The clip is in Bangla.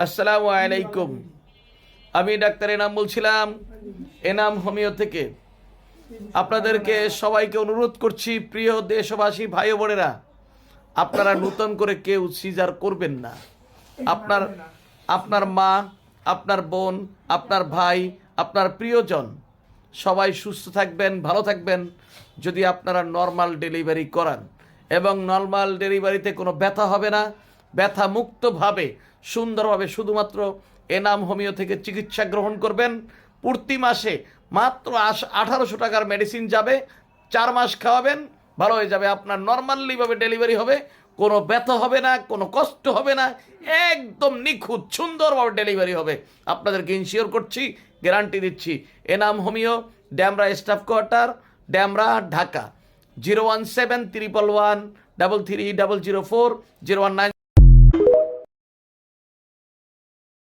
আসসালামু আলাইকুম। আমি ডাক্তার এনাম বলছিলাম, এনাম হোমিও থেকে। আপনাদেরকে সবাইকে অনুরোধ করছি, প্রিয় দেশবাসী ভাই ও বোনেরা, আপনারা নতুন করে কেউ সিজার করবেন না। আপনার আপনার মা, আপনার বোন, আপনার ভাই, আপনার প্রিয়জন সবাই সুস্থ থাকবেন, ভালো থাকবেন যদি আপনারা নর্মাল ডেলিভারি করান। এবং নর্মাল ডেলিভারিতে কোনো ব্যথা হবে না। ব্যথা মুক্তভাবে সুন্দরভাবে শুধুমাত্র এনাম হোমিও থেকে চিকিৎসা গ্রহণ করবেন। প্রতি মাসে মাত্র 1800 টাকার মেডিসিন যাবে, 4 মাস খাওয়াবেন, ভালো হয়ে যাবে। আপনার নর্মালিভাবে ডেলিভারি হবে, কোনো ব্যথা হবে না, কোনো কষ্ট হবে না, একদম নিখুঁত সুন্দরভাবে ডেলিভারি হবে। আপনাদেরকে ইনশিওর করছি, গ্যারান্টি দিচ্ছি। Enam homeo, Demra staff quarter, Demra, Dhaka. 01711133004, 0196